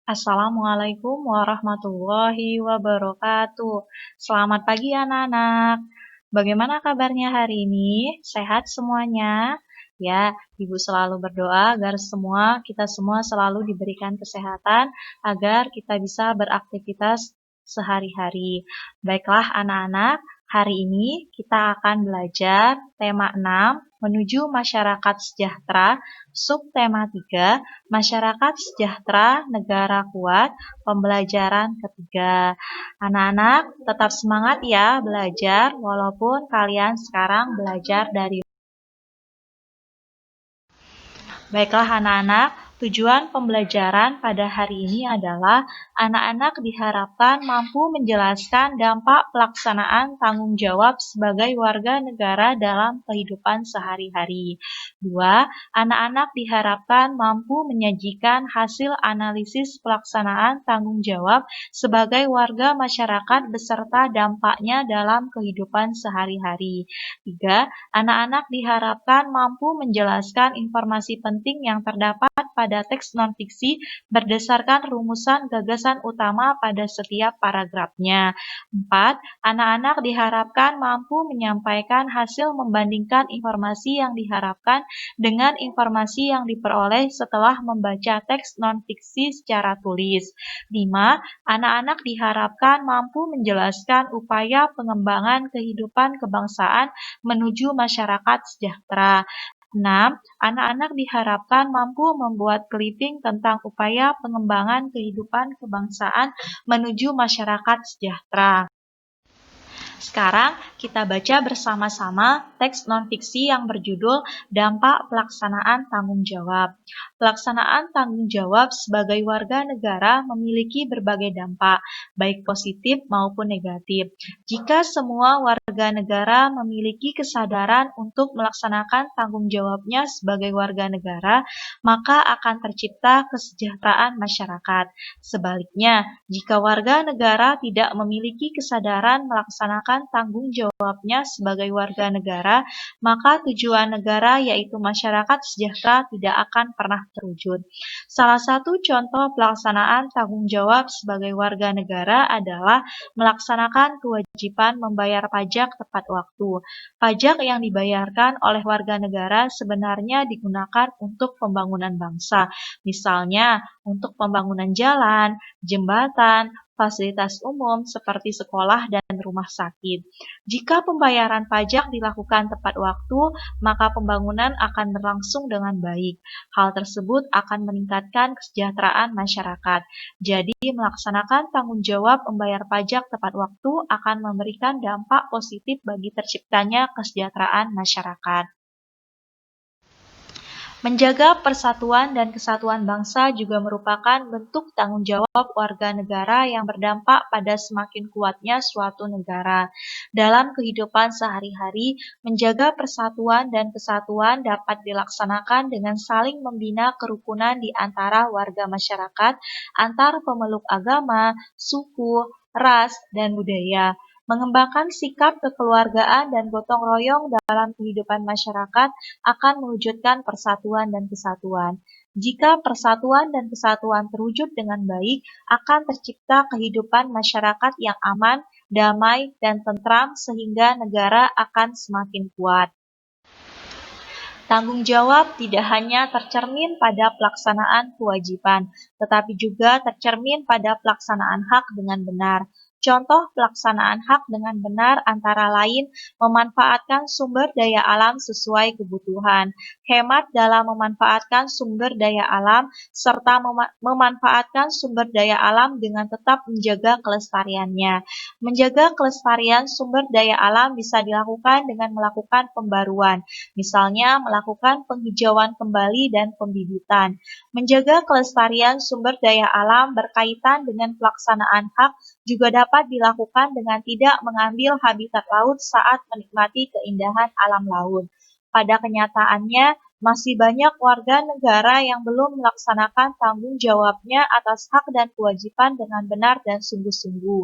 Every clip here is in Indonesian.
Assalamualaikum warahmatullahi wabarakatuh. Selamat pagi anak-anak. Bagaimana kabarnya hari ini? Sehat semuanya? Ya, Ibu selalu berdoa agar kita semua selalu diberikan kesehatan agar kita bisa beraktivitas sehari-hari. Baiklah anak-anak, hari ini kita akan belajar tema 6 menuju masyarakat sejahtera, subtema 3 masyarakat sejahtera, negara kuat, pembelajaran ketiga. Anak-anak tetap semangat ya belajar walaupun kalian sekarang belajar dari. Baiklah anak-anak, tujuan pembelajaran pada hari ini adalah anak-anak diharapkan mampu menjelaskan dampak pelaksanaan tanggung jawab sebagai warga negara dalam kehidupan sehari-hari. 2. Anak-anak diharapkan mampu menyajikan hasil analisis pelaksanaan tanggung jawab sebagai warga masyarakat beserta dampaknya dalam kehidupan sehari-hari. 3. Anak-anak diharapkan mampu menjelaskan informasi penting yang terdapat pada teks non-fiksi berdasarkan rumusan gagasan utama pada setiap paragrafnya. 4. Anak-anak diharapkan mampu menyampaikan hasil membandingkan informasi yang diharapkan dengan informasi yang diperoleh setelah membaca teks non-fiksi secara tulis. 5. Anak-anak diharapkan mampu menjelaskan upaya pengembangan kehidupan kebangsaan menuju masyarakat sejahtera. 6. Anak-anak diharapkan mampu membuat clipping tentang upaya pengembangan kehidupan kebangsaan menuju masyarakat sejahtera. Sekarang kita baca bersama-sama teks non-fiksi yang berjudul Dampak Pelaksanaan Tanggung Jawab. Pelaksanaan tanggung jawab sebagai warga negara memiliki berbagai dampak, baik positif maupun negatif. Jika semua warga negara memiliki kesadaran untuk melaksanakan tanggung jawabnya sebagai warga negara, maka akan tercipta kesejahteraan masyarakat. Sebaliknya, jika warga negara tidak memiliki kesadaran melaksanakan tanggung jawabnya sebagai warga negara, maka tujuan negara yaitu masyarakat sejahtera tidak akan pernah terwujud. Salah satu contoh pelaksanaan tanggung jawab sebagai warga negara adalah melaksanakan kewajiban membayar pajak tepat waktu. Pajak yang dibayarkan oleh warga negara sebenarnya digunakan untuk pembangunan bangsa, misalnya untuk pembangunan jalan, jembatan, fasilitas umum seperti sekolah dan rumah sakit. Jika pembayaran pajak dilakukan tepat waktu, maka pembangunan akan berlangsung dengan baik. Hal tersebut akan meningkatkan kesejahteraan masyarakat. Jadi, melaksanakan tanggung jawab membayar pajak tepat waktu akan memberikan dampak positif bagi terciptanya kesejahteraan masyarakat. Menjaga persatuan dan kesatuan bangsa juga merupakan bentuk tanggung jawab warga negara yang berdampak pada semakin kuatnya suatu negara. Dalam kehidupan sehari-hari, menjaga persatuan dan kesatuan dapat dilaksanakan dengan saling membina kerukunan di antara warga masyarakat, antar pemeluk agama, suku, ras, dan budaya. Mengembangkan sikap kekeluargaan dan gotong royong dalam kehidupan masyarakat akan mewujudkan persatuan dan kesatuan. Jika persatuan dan kesatuan terwujud dengan baik, akan tercipta kehidupan masyarakat yang aman, damai, dan tentram sehingga negara akan semakin kuat. Tanggung jawab tidak hanya tercermin pada pelaksanaan kewajiban, tetapi juga tercermin pada pelaksanaan hak dengan benar. Contoh pelaksanaan hak dengan benar antara lain memanfaatkan sumber daya alam sesuai kebutuhan, hemat dalam memanfaatkan sumber daya alam, serta memanfaatkan sumber daya alam dengan tetap menjaga kelestariannya. Menjaga kelestarian sumber daya alam bisa dilakukan dengan melakukan pembaruan, misalnya melakukan penghijauan kembali dan pembibitan. Menjaga kelestarian sumber daya alam berkaitan dengan pelaksanaan hak juga dapat dilakukan dengan tidak mengambil habitat laut saat menikmati keindahan alam laut. Pada kenyataannya, masih banyak warga negara yang belum melaksanakan tanggung jawabnya atas hak dan kewajiban dengan benar dan sungguh-sungguh.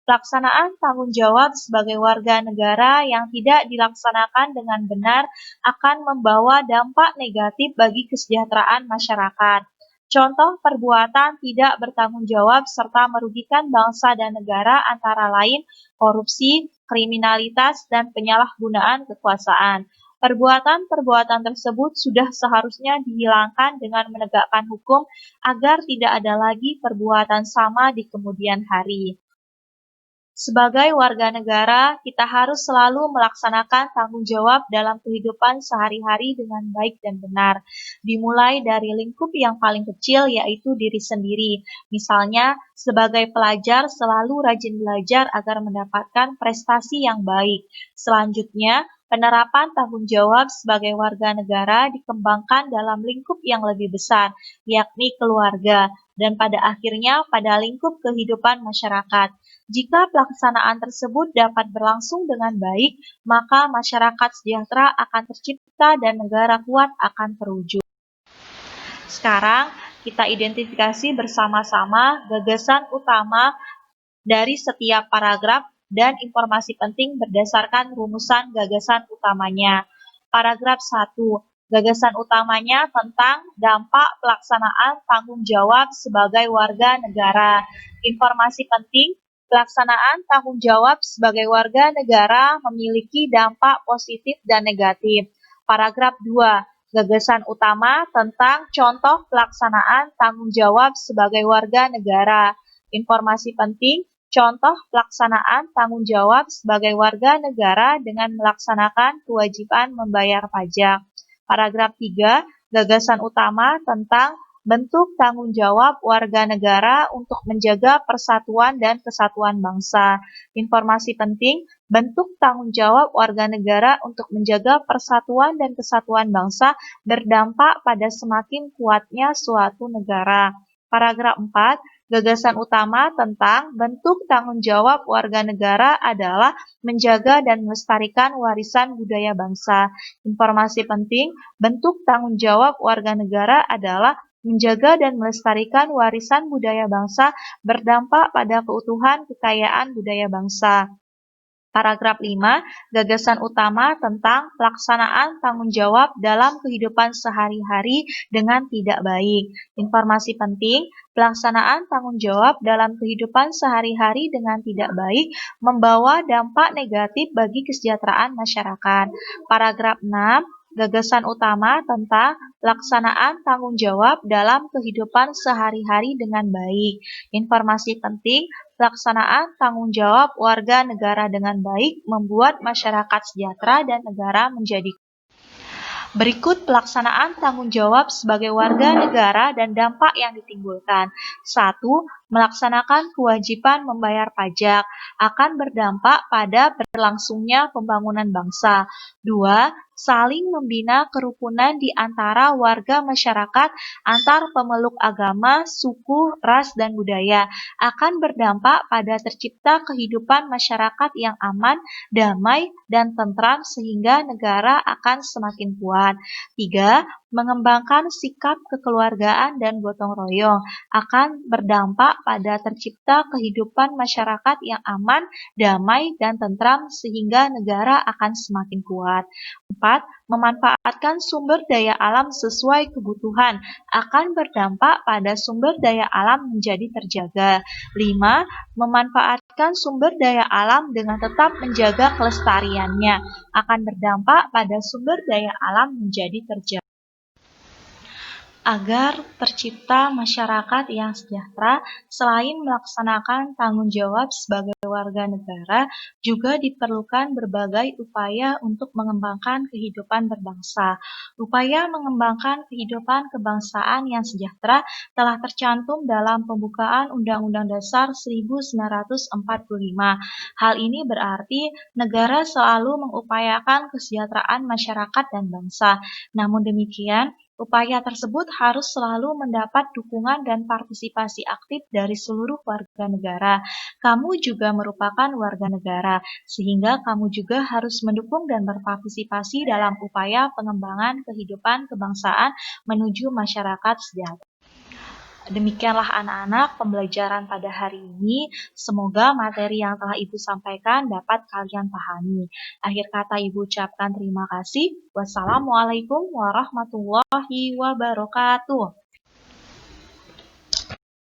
Pelaksanaan tanggung jawab sebagai warga negara yang tidak dilaksanakan dengan benar akan membawa dampak negatif bagi kesejahteraan masyarakat. Contoh perbuatan tidak bertanggung jawab serta merugikan bangsa dan negara antara lain korupsi, kriminalitas, dan penyalahgunaan kekuasaan. Perbuatan-perbuatan tersebut sudah seharusnya dihilangkan dengan menegakkan hukum agar tidak ada lagi perbuatan sama di kemudian hari. Sebagai warga negara, kita harus selalu melaksanakan tanggung jawab dalam kehidupan sehari-hari dengan baik dan benar. Dimulai dari lingkup yang paling kecil, yaitu diri sendiri. Misalnya, sebagai pelajar selalu rajin belajar agar mendapatkan prestasi yang baik. Selanjutnya, penerapan tanggung jawab sebagai warga negara dikembangkan dalam lingkup yang lebih besar, yakni keluarga, dan pada akhirnya pada lingkup kehidupan masyarakat. Jika pelaksanaan tersebut dapat berlangsung dengan baik, maka masyarakat sejahtera akan tercipta dan negara kuat akan terwujud. Sekarang, kita identifikasi bersama-sama gagasan utama dari setiap paragraf dan informasi penting berdasarkan rumusan gagasan utamanya. Paragraf 1. Gagasan utamanya tentang dampak pelaksanaan tanggung jawab sebagai warga negara. Informasi penting, pelaksanaan tanggung jawab sebagai warga negara memiliki dampak positif dan negatif. Paragraf 2. Gagasan utama tentang contoh pelaksanaan tanggung jawab sebagai warga negara. Informasi penting, contoh pelaksanaan tanggung jawab sebagai warga negara dengan melaksanakan kewajiban membayar pajak. Paragraf 3. Gagasan utama tentang bentuk tanggung jawab warga negara untuk menjaga persatuan dan kesatuan bangsa. Informasi penting, bentuk tanggung jawab warga negara untuk menjaga persatuan dan kesatuan bangsa berdampak pada semakin kuatnya suatu negara. Paragraf 4. Gagasan utama tentang bentuk tanggung jawab warga negara adalah menjaga dan melestarikan warisan budaya bangsa. Informasi penting, bentuk tanggung jawab warga negara adalah menjaga dan melestarikan warisan budaya bangsa berdampak pada keutuhan kekayaan budaya bangsa. Paragraf 5. Gagasan utama tentang pelaksanaan tanggung jawab dalam kehidupan sehari-hari dengan tidak baik. Informasi penting, pelaksanaan tanggung jawab dalam kehidupan sehari-hari dengan tidak baik membawa dampak negatif bagi kesejahteraan masyarakat. Paragraf 6. Gagasan utama tentang pelaksanaan tanggung jawab dalam kehidupan sehari-hari dengan baik. Informasi penting, pelaksanaan tanggung jawab warga negara dengan baik membuat masyarakat sejahtera dan negara menjadi. Berikut pelaksanaan tanggung jawab sebagai warga negara dan dampak yang ditimbulkan. 1. Melaksanakan kewajiban membayar pajak akan berdampak pada berlangsungnya pembangunan bangsa. 2. Saling membina kerukunan di antara warga masyarakat antar pemeluk agama, suku, ras, dan budaya akan berdampak pada tercipta kehidupan masyarakat yang aman, damai, dan tentram sehingga negara akan semakin kuat. 3. Mengembangkan sikap kekeluargaan dan gotong royong akan berdampak pada tercipta kehidupan masyarakat yang aman, damai, dan tentram sehingga negara akan semakin kuat. 4. Memanfaatkan sumber daya alam sesuai kebutuhan akan berdampak pada sumber daya alam menjadi terjaga. 5. Memanfaatkan sumber daya alam dengan tetap menjaga kelestariannya akan berdampak pada sumber daya alam menjadi terjaga. Agar tercipta masyarakat yang sejahtera, selain melaksanakan tanggung jawab sebagai warga negara, juga diperlukan berbagai upaya untuk mengembangkan kehidupan berbangsa. Upaya mengembangkan kehidupan kebangsaan yang sejahtera telah tercantum dalam pembukaan Undang-Undang Dasar 1945. Hal ini berarti negara selalu mengupayakan kesejahteraan masyarakat dan bangsa. Namun demikian, upaya tersebut harus selalu mendapat dukungan dan partisipasi aktif dari seluruh warga negara. Kamu juga merupakan warga negara, sehingga kamu juga harus mendukung dan berpartisipasi dalam upaya pengembangan kehidupan kebangsaan menuju masyarakat sejahtera. Demikianlah anak-anak pembelajaran pada hari ini. Semoga materi yang telah Ibu sampaikan dapat kalian pahami. Akhir kata Ibu ucapkan terima kasih. Wassalamualaikum warahmatullahi wabarakatuh.